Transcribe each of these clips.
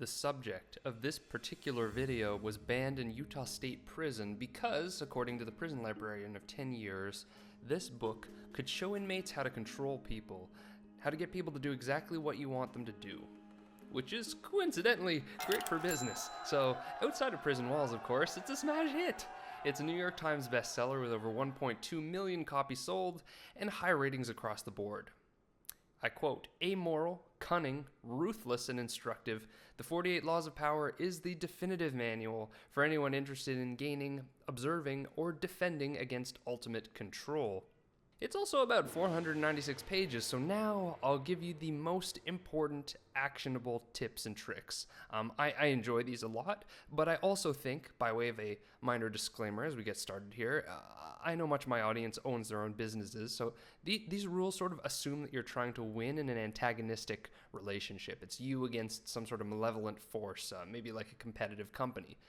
The subject of this particular video was banned in Utah State Prison because, according to the prison librarian of 10 years, this book could show inmates how to control people, how to get people to do exactly what you want them to do. Which is, coincidentally, great for business. So, outside of prison walls, of course, it's a smash hit. It's a New York Times bestseller with over 1.2 million copies sold and high ratings across the board. I quote, "Amoral, cunning, ruthless, and instructive, the 48 Laws of Power is the definitive manual for anyone interested in gaining, observing, or defending against ultimate control." It's also about 496 pages, so now I'll give you the most important actionable tips and tricks. I enjoy these a lot, but I also think, by way of a minor disclaimer as we get started here, I know much of my audience owns their own businesses, so these rules sort of assume that you're trying to win in an antagonistic relationship. It's you against some sort of malevolent force, maybe like a competitive company.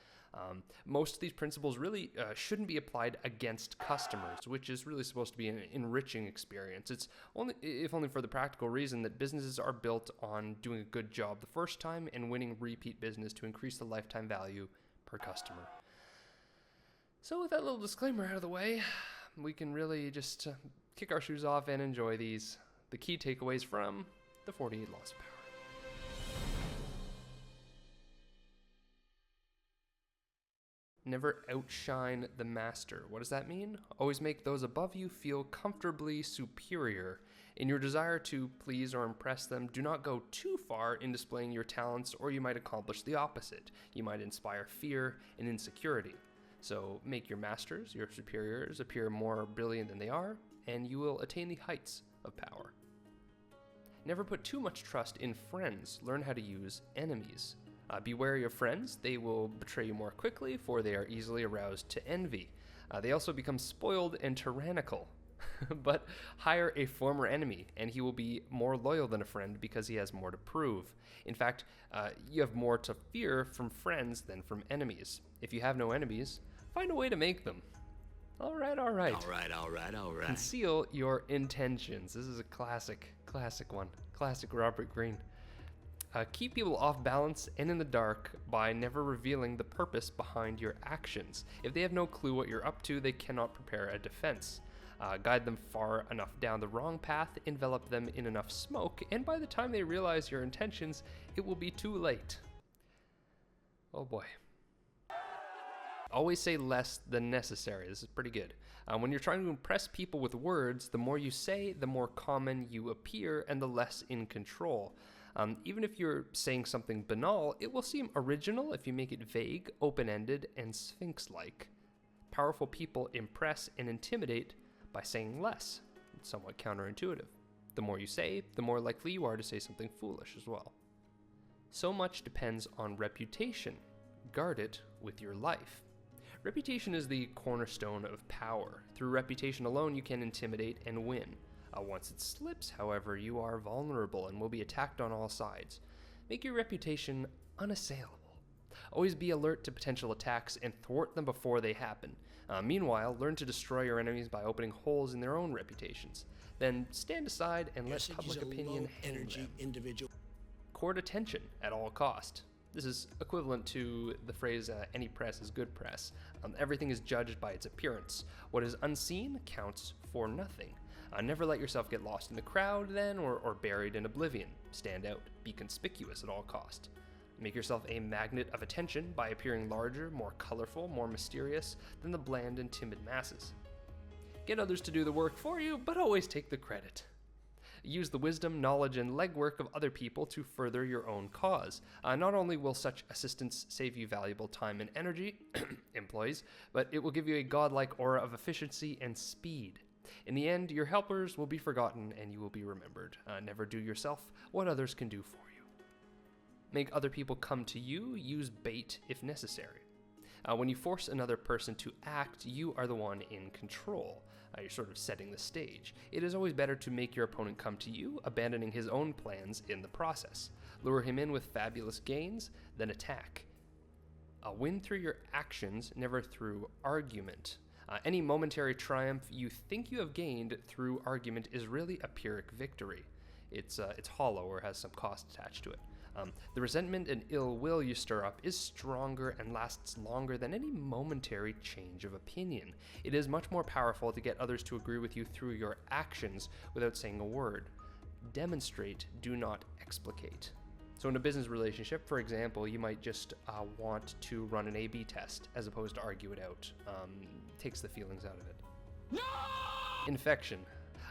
Most of these principles really shouldn't be applied against customers, which is really supposed to be an enriching experience. It's only, if only for the practical reason that businesses are built on doing a good job the first time and winning repeat business to increase the lifetime value per customer. So with that little disclaimer out of the way, we can really just kick our shoes off and enjoy the key takeaways from the 48 Laws of Power. Never outshine the master. What does that mean? Always make those above you feel comfortably superior. In your desire to please or impress them, do not go too far in displaying your talents, or you might accomplish the opposite. You might inspire fear and insecurity. So make your masters, your superiors, appear more brilliant than they are, and you will attain the heights of power. Never put too much trust in friends. Learn how to use enemies. Be wary of friends. They will betray you more quickly, for they are easily aroused to envy. They also become spoiled and tyrannical. But hire a former enemy, and he will be more loyal than a friend because he has more to prove. In fact, you have more to fear from friends than from enemies. If you have no enemies, find a way to make them. All right. All right. Conceal your intentions. This is a classic one. Classic Robert Greene. Keep people off balance and in the dark by never revealing the purpose behind your actions. If they have no clue what you're up to, they cannot prepare a defense. Guide them far enough down the wrong path, envelop them in enough smoke, and by the time they realize your intentions, it will be too late. Oh boy. Always say less than necessary. This is pretty good. When you're trying to impress people with words, the more you say, the more common you appear and the less in control. Even if you're saying something banal, it will seem original if you make it vague, open-ended, and sphinx-like. Powerful people impress and intimidate by saying less. It's somewhat counterintuitive. The more you say, the more likely you are to say something foolish as well. So much depends on reputation. Guard it with your life. Reputation is the cornerstone of power. Through reputation alone, you can intimidate and win. Once it slips, however, you are vulnerable and will be attacked on all sides. Make your reputation unassailable. Always be alert to potential attacks and thwart them before they happen. Meanwhile, learn to destroy your enemies by opening holes in their own reputations. Then stand aside and let public opinion hang them. Court attention at all cost. This is equivalent to the phrase, any press is good press. Everything is judged by its appearance. What is unseen counts for nothing. Never let yourself get lost in the crowd then, or buried in oblivion. Stand out. Be conspicuous at all cost. Make yourself a magnet of attention by appearing larger, more colorful, more mysterious than the bland and timid masses. Get others to do the work for you, but always take the credit. Use the wisdom, knowledge, and legwork of other people to further your own cause. Not only will such assistance save you valuable time and energy, employees, but it will give you a godlike aura of efficiency and speed. In the end, your helpers will be forgotten and you will be remembered. Never do yourself what others can do for you. Make other people come to you. Use bait if necessary. When you force another person to act, you are the one in control. You're sort of setting the stage. It is always better to make your opponent come to you, abandoning his own plans in the process. Lure him in with fabulous gains, then attack. Win through your actions, never through argument. Any momentary triumph you think you have gained through argument is really a Pyrrhic victory. It's hollow or has some cost attached to it. The resentment and ill will you stir up is stronger and lasts longer than any momentary change of opinion. It is much more powerful to get others to agree with you through your actions without saying a word. Demonstrate, do not explicate. So in a business relationship, for example, you might just want to run an A/B test as opposed to argue it out. Takes the feelings out of it. No! Infection.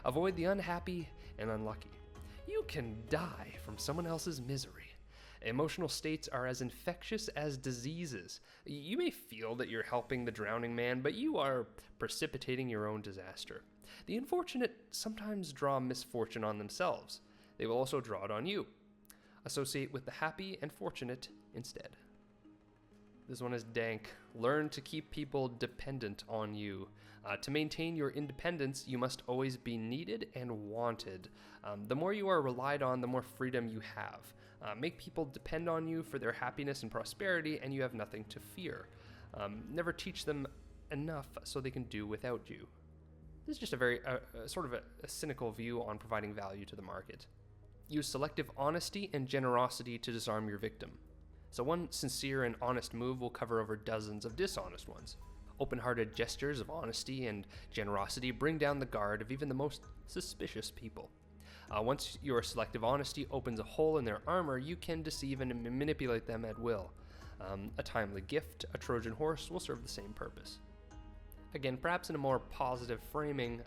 Avoid the unhappy and unlucky. You can die from someone else's misery. Emotional states are as infectious as diseases. You may feel that you're helping the drowning man, but you are precipitating your own disaster. The unfortunate sometimes draw misfortune on themselves. They will also draw it on you. Associate with the happy and fortunate instead. This one is dank. Learn to keep people dependent on you. To maintain your independence, you must always be needed and wanted. The more you are relied on, the more freedom you have. Make people depend on you for their happiness and prosperity, and you have nothing to fear. Never teach them enough so they can do without you. This is just a very sort of a cynical view on providing value to the market. Use selective honesty and generosity to disarm your victim. So one sincere and honest move will cover over dozens of dishonest ones. Open-hearted gestures of honesty and generosity bring down the guard of even the most suspicious people. Once your selective honesty opens a hole in their armor, you can deceive and manipulate them at will. A timely gift, a Trojan horse, will serve the same purpose. Again, perhaps in a more positive framing,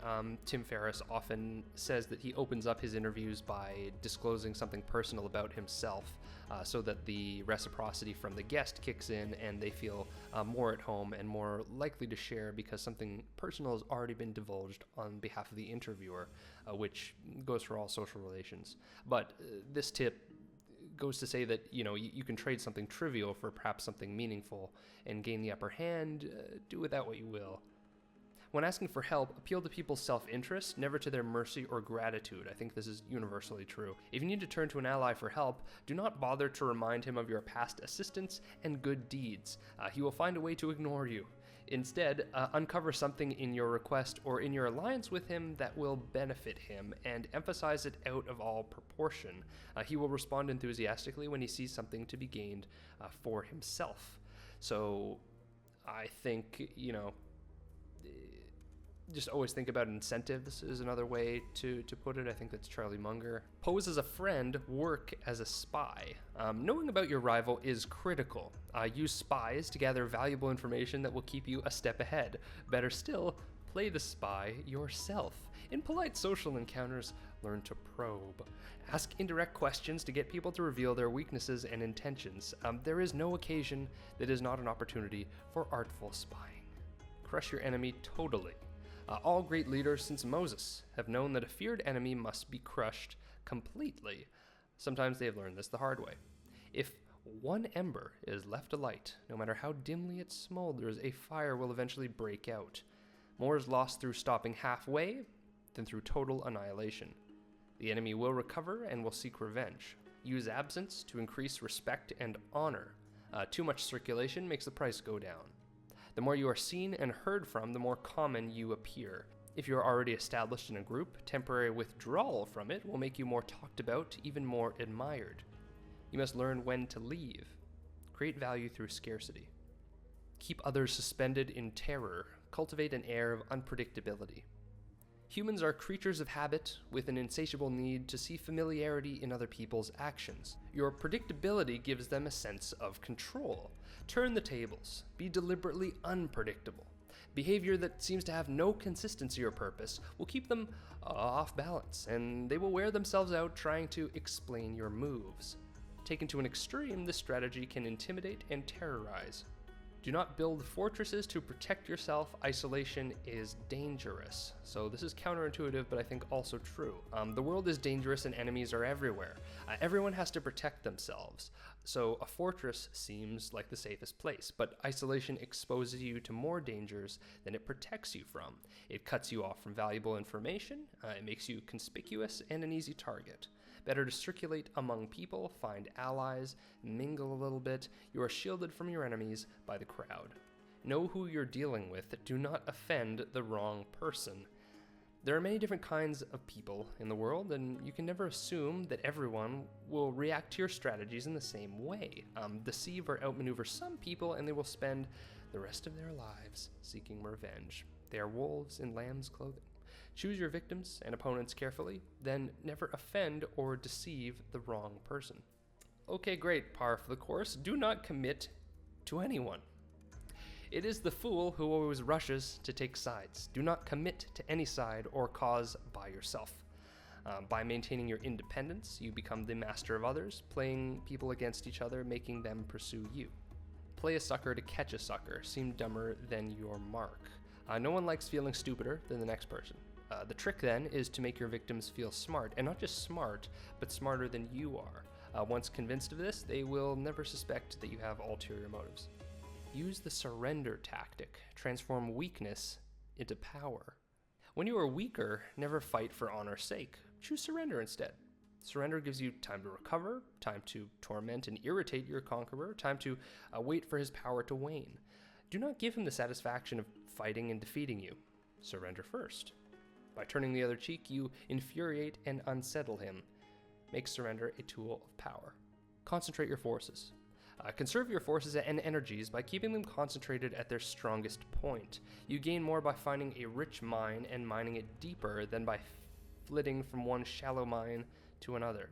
Tim Ferriss often says that he opens up his interviews by disclosing something personal about himself, so that the reciprocity from the guest kicks in and they feel more at home and more likely to share because something personal has already been divulged on behalf of the interviewer, which goes for all social relations. But this tip goes to say that, you can trade something trivial for perhaps something meaningful and gain the upper hand. Do with that what you will. When asking for help, appeal to people's self-interest, never to their mercy or gratitude. I think this is universally true. If you need to turn to an ally for help, do not bother to remind him of your past assistance and good deeds. He will find a way to ignore you. Instead, uncover something in your request or in your alliance with him that will benefit him and emphasize it out of all proportion. He will respond enthusiastically when he sees something to be gained for himself. So I think, just always think about incentives is another way to put it. I think that's Charlie Munger. Pose as a friend, work as a spy. Knowing about your rival is critical. Use spies to gather valuable information that will keep you a step ahead. Better still, play the spy yourself. In polite social encounters, learn to probe. Ask indirect questions to get people to reveal their weaknesses and intentions. There is no occasion that is not an opportunity for artful spying. Crush your enemy totally. All great leaders since Moses have known that a feared enemy must be crushed completely. Sometimes they have learned this the hard way. If one ember is left alight, no matter how dimly it smolders, a fire will eventually break out. More is lost through stopping halfway than through total annihilation. The enemy will recover and will seek revenge. Use absence to increase respect and honor. Too much circulation makes the price go down. The more you are seen and heard from, the more common you appear. If you are already established in a group, temporary withdrawal from it will make you more talked about, even more admired. You must learn when to leave. Create value through scarcity. Keep others suspended in terror. Cultivate an air of unpredictability. Humans are creatures of habit with an insatiable need to see familiarity in other people's actions. Your predictability gives them a sense of control. Turn the tables. Be deliberately unpredictable. Behavior that seems to have no consistency or purpose will keep them off balance, and they will wear themselves out trying to explain your moves. Taken to an extreme, this strategy can intimidate and terrorize. Do not build fortresses to protect yourself. Isolation is dangerous. So this is counterintuitive, but I think also true. The world is dangerous and enemies are everywhere. Everyone has to protect themselves. So a fortress seems like the safest place, but isolation exposes you to more dangers than it protects you from. It cuts you off from valuable information. It makes you conspicuous and an easy target. Better to circulate among people, find allies, mingle a little bit. You are shielded from your enemies by the crowd. Know who you're dealing with. Do not offend the wrong person. There are many different kinds of people in the world, and you can never assume that everyone will react to your strategies in the same way. Deceive or outmaneuver some people, and they will spend the rest of their lives seeking revenge. They are wolves in lamb's clothing. Choose your victims and opponents carefully, then never offend or deceive the wrong person. Okay, great, par for the course. Do not commit to anyone. It is the fool who always rushes to take sides. Do not commit to any side or cause by yourself. By maintaining your independence, you become the master of others, playing people against each other, making them pursue you. Play a sucker to catch a sucker. Seem dumber than your mark. No one likes feeling stupider than the next person. The trick then is to make your victims feel smart, and not just smart, but smarter than you are. Once convinced of this, they will never suspect that you have ulterior motives. Use the surrender tactic. Transform weakness into power. When you are weaker, never fight for honor's sake. Choose surrender instead. Surrender gives you time to recover, time to torment and irritate your conqueror, time to wait for his power to wane. Do not give him the satisfaction of fighting and defeating you. Surrender first. By turning the other cheek, you infuriate and unsettle him. Make surrender a tool of power. Concentrate your forces. Conserve your forces and energies by keeping them concentrated at their strongest point. You gain more by finding a rich mine and mining it deeper than by flitting from one shallow mine to another.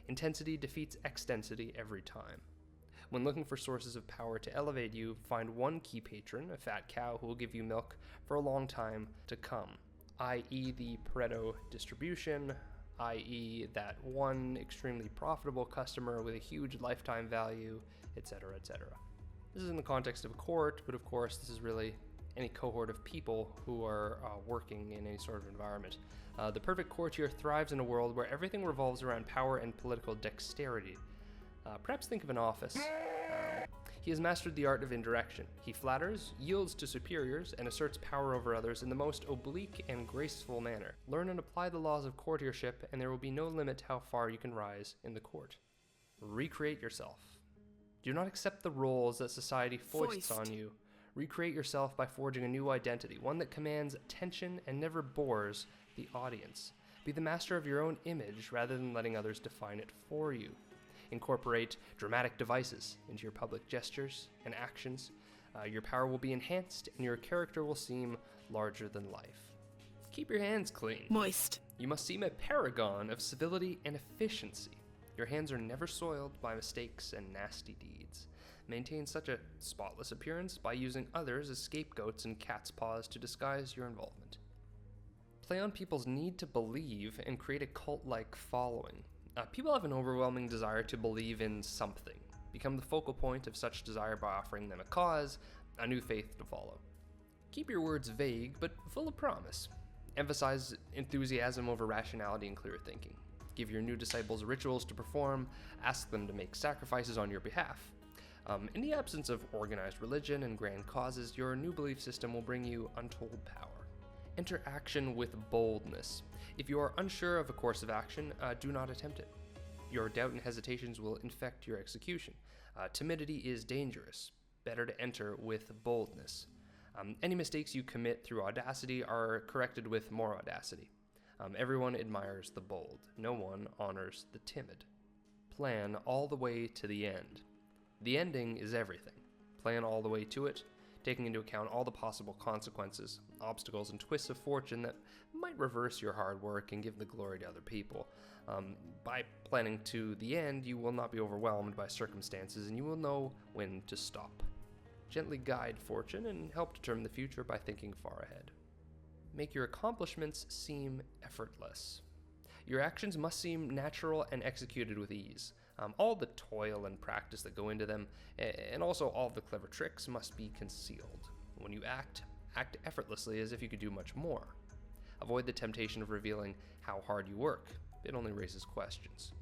Intensity defeats extensity every time. When looking for sources of power to elevate you, find one key patron, a fat cow who will give you milk for a long time to come, i.e. the Pareto distribution, i.e. that one extremely profitable customer with a huge lifetime value, etc., etc. This is in the context of a court, but of course this is really any cohort of people who are working in any sort of environment. The perfect courtier thrives in a world where everything revolves around power and political dexterity. Perhaps think of an office. He has mastered the art of indirection. He flatters, yields to superiors, and asserts power over others in the most oblique and graceful manner. Learn and apply the laws of courtiership, and there will be no limit to how far you can rise in the court. Recreate yourself. Do not accept the roles that society foists on you. Recreate yourself by forging a new identity, one that commands attention and never bores the audience. Be the master of your own image rather than letting others define it for you. Incorporate dramatic devices into your public gestures and actions. Your power will be enhanced and your character will seem larger than life. Keep your hands clean. Moist. You must seem a paragon of civility and efficiency. Your hands are never soiled by mistakes and nasty deeds. Maintain such a spotless appearance by using others as scapegoats and cat's paws to disguise your involvement. Play on people's need to believe and create a cult-like following. People have an overwhelming desire to believe in something. Become the focal point of such desire by offering them a cause, a new faith to follow. Keep your words vague, but full of promise. Emphasize enthusiasm over rationality and clear thinking. Give your new disciples rituals to perform, ask them to make sacrifices on your behalf. In the absence of organized religion and grand causes, your new belief system will bring you untold power. Enter action with boldness. If you are unsure of a course of action, do not attempt it. Your doubt and hesitations will infect your execution. Timidity is dangerous. Better to enter with boldness. Any mistakes you commit through audacity are corrected with more audacity. Everyone admires the bold. No one honors the timid. Plan all the way to the end. The ending is everything. Plan all the way to it, taking into account all the possible consequences, obstacles, and twists of fortune that might reverse your hard work and give the glory to other people. By planning to the end, you will not be overwhelmed by circumstances, and you will know when to stop. Gently guide fortune and help determine the future by thinking far ahead. Make your accomplishments seem effortless. Your actions must seem natural and executed with ease. All the toil and practice that go into them, and also all the clever tricks, must be concealed. When you act effortlessly as if you could do much more. Avoid the temptation of revealing how hard you work. It only raises questions.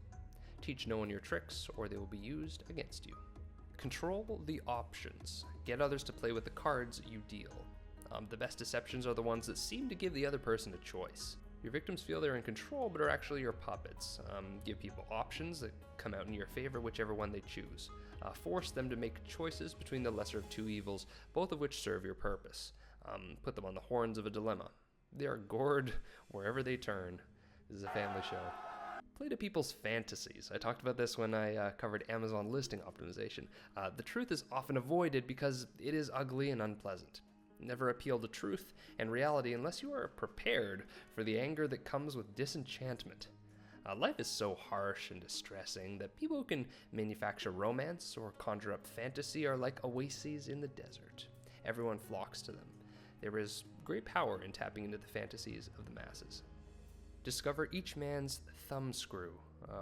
Teach no one your tricks, or they will be used against you. Control the options. Get others to play with the cards you deal. The best deceptions are the ones that seem to give the other person a choice. Your victims feel they're in control, but are actually your puppets. Give people options that come out in your favor, whichever one they choose. Force them to make choices between the lesser of two evils, both of which serve your purpose. Put them on the horns of a dilemma. They are gored wherever they turn. This is a family show. Play to people's fantasies. I talked about this when I covered Amazon listing optimization. The truth is often avoided because it is ugly and unpleasant. Never appeal to truth and reality unless you are prepared for the anger that comes with disenchantment. Life is so harsh and distressing that people who can manufacture romance or conjure up fantasy are like oases in the desert. Everyone flocks to them. There is great power in tapping into the fantasies of the masses. Discover each man's thumbscrew,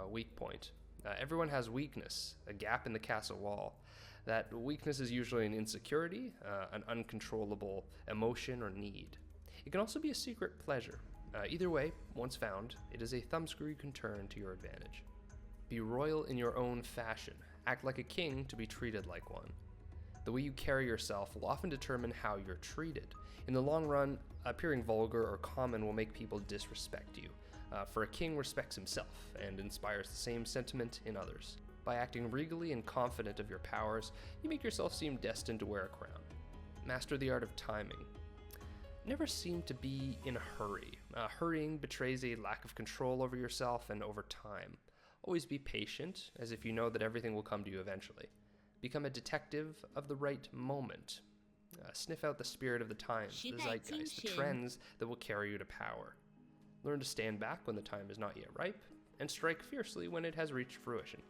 weak point. Everyone has weakness, a gap in the castle wall. That weakness is usually an insecurity, an uncontrollable emotion or need. It can also be a secret pleasure. Either way, once found, it is a thumbscrew you can turn to your advantage. Be royal in your own fashion. Act like a king to be treated like one. The way you carry yourself will often determine how you're treated. In the long run, appearing vulgar or common will make people disrespect you. For a king respects himself and inspires the same sentiment in others. By acting regally and confident of your powers, you make yourself seem destined to wear a crown. Master the art of timing. Never seem to be in a hurry. Hurrying betrays a lack of control over yourself and over time. Always be patient, as if you know that everything will come to you eventually. Become a detective of the right moment. Sniff out the spirit of the times, the zeitgeist, the trends that will carry you to power. Learn to stand back when the time is not yet ripe, and strike fiercely when it has reached fruition.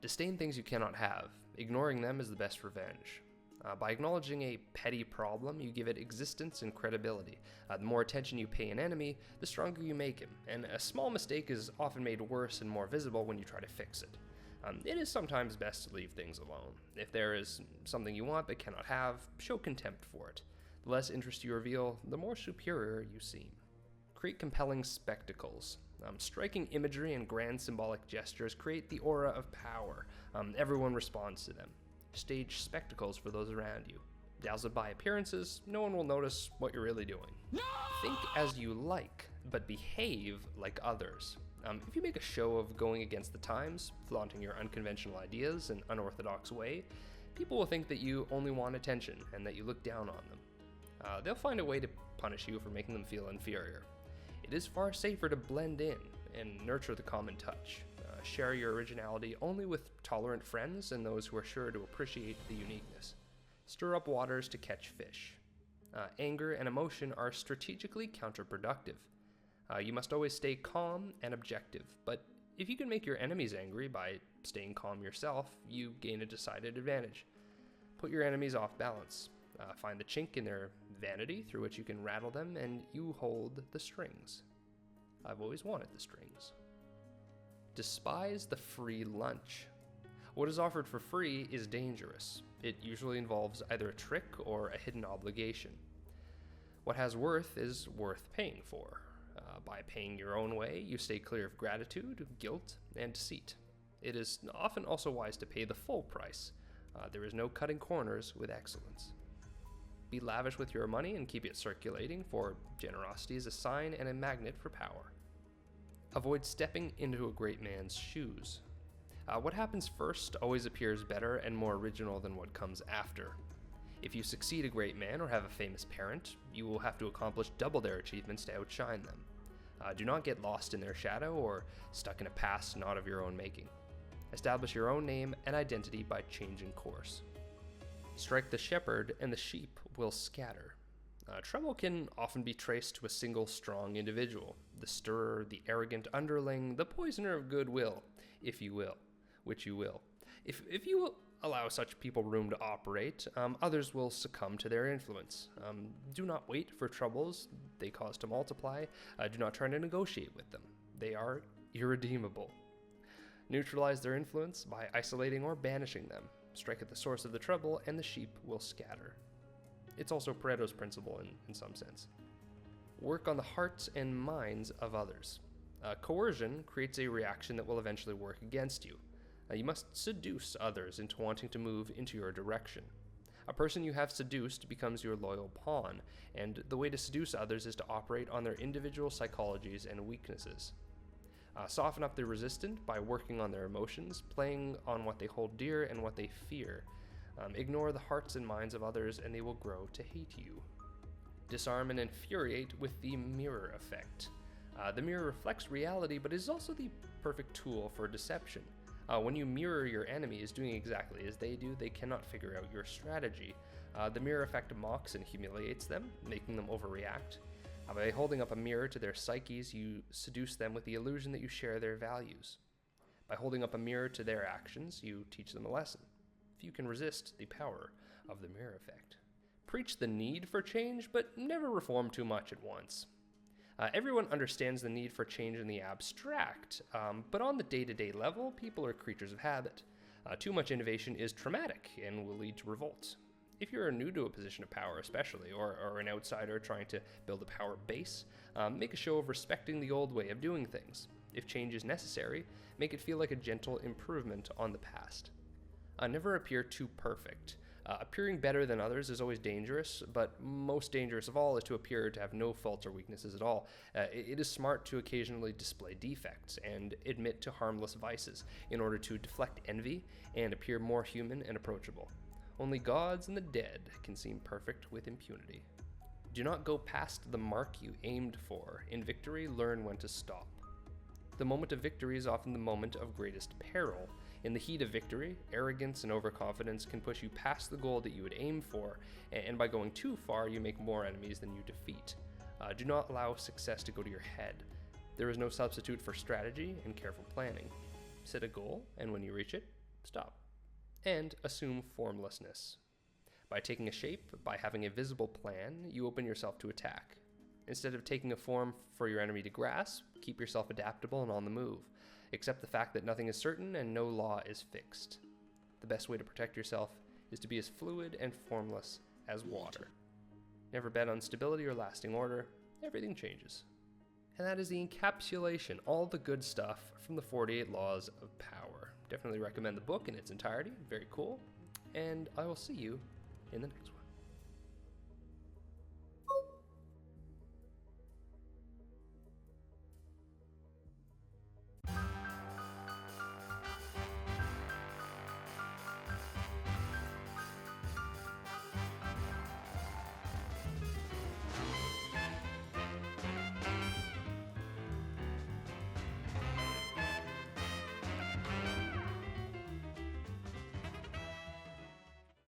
Disdain things you cannot have. Ignoring them is the best revenge. By acknowledging a petty problem, you give it existence and credibility. The more attention you pay an enemy, the stronger you make him, and a small mistake is often made worse and more visible when you try to fix it. It is sometimes best to leave things alone. If there is something you want but cannot have, show contempt for it. The less interest you reveal, the more superior you seem. Create compelling spectacles. Striking imagery and grand symbolic gestures create the aura of power. Everyone responds to them. Stage spectacles for those around you. Dazzled by appearances, no one will notice what you're really doing. No! Think as you like, but behave like others. If you make a show of going against the times, flaunting your unconventional ideas in an unorthodox way, people will think that you only want attention and that you look down on them. They'll find a way to punish you for making them feel inferior. It is far safer to blend in and nurture the common touch. Share your originality only with tolerant friends and those who are sure to appreciate the uniqueness. Stir up waters to catch fish. Anger and emotion are strategically counterproductive. You must always stay calm and objective, but if you can make your enemies angry by staying calm yourself, you gain a decided advantage. Put your enemies off balance. Find the chink in their vanity through which you can rattle them, and you hold the strings. I've always wanted the strings. Despise the free lunch. What is offered for free is dangerous. It usually involves either a trick or a hidden obligation. What has worth is worth paying for. By paying your own way, you stay clear of gratitude, guilt, and deceit. It is often also wise to pay the full price. There is no cutting corners with excellence. Be lavish with your money and keep it circulating, for generosity is a sign and a magnet for power. Avoid stepping into a great man's shoes. What happens first always appears better and more original than what comes after. If you succeed a great man or have a famous parent, you will have to accomplish double their achievements to outshine them. Do not get lost in their shadow or stuck in a past not of your own making. Establish your own name and identity by changing course. Strike the shepherd and the sheep will scatter. Trouble can often be traced to a single strong individual, the stirrer, the arrogant underling, the poisoner of goodwill, if you will, which you will. If you will allow such people room to operate, others will succumb to their influence. Do not wait for troubles they cause to multiply. Do not try to negotiate with them. They are irredeemable. Neutralize their influence by isolating or banishing them. Strike at the source of the trouble, and the sheep will scatter. It's also Pareto's principle in some sense. Work on the hearts and minds of others. Coercion creates a reaction that will eventually work against you. You must seduce others into wanting to move into your direction. A person you have seduced becomes your loyal pawn, and the way to seduce others is to operate on their individual psychologies and weaknesses. Soften up the resistant by working on their emotions, playing on what they hold dear and what they fear. Ignore the hearts and minds of others, and they will grow to hate you. Disarm and infuriate with the mirror effect. The mirror reflects reality, but is also the perfect tool for deception. When you mirror your enemies doing exactly as they do, they cannot figure out your strategy. The mirror effect mocks and humiliates them, making them overreact. By holding up a mirror to their psyches, you seduce them with the illusion that you share their values. By holding up a mirror to their actions, you teach them a lesson. Few can resist the power of the mirror effect. Preach the need for change, but never reform too much at once. Everyone understands the need for change in the abstract, but on the day-to-day level, people are creatures of habit. Too much innovation is traumatic and will lead to revolts. If you're new to a position of power especially, or an outsider trying to build a power base, make a show of respecting the old way of doing things. If change is necessary, make it feel like a gentle improvement on the past. Never appear too perfect. Appearing better than others is always dangerous, but most dangerous of all is to appear to have no faults or weaknesses at all. It is smart to occasionally display defects and admit to harmless vices in order to deflect envy and appear more human and approachable. Only gods and the dead can seem perfect with impunity. Do not go past the mark you aimed for. In victory, learn when to stop. The moment of victory is often the moment of greatest peril. In the heat of victory, arrogance and overconfidence can push you past the goal that you would aim for, and by going too far, you make more enemies than you defeat. Do not allow success to go to your head. There is no substitute for strategy and careful planning. Set a goal, and when you reach it, stop. And assume formlessness. By taking a shape, by having a visible plan, you open yourself to attack. Instead of taking a form for your enemy to grasp, keep yourself adaptable and on the move. Accept the fact that nothing is certain and no law is fixed. The best way to protect yourself is to be as fluid and formless as water. Never bet on stability or lasting order. Everything changes. And that is the encapsulation, all the good stuff from the 48 Laws of Power. Definitely recommend the book in its entirety. Very cool. And I will see you in the next one.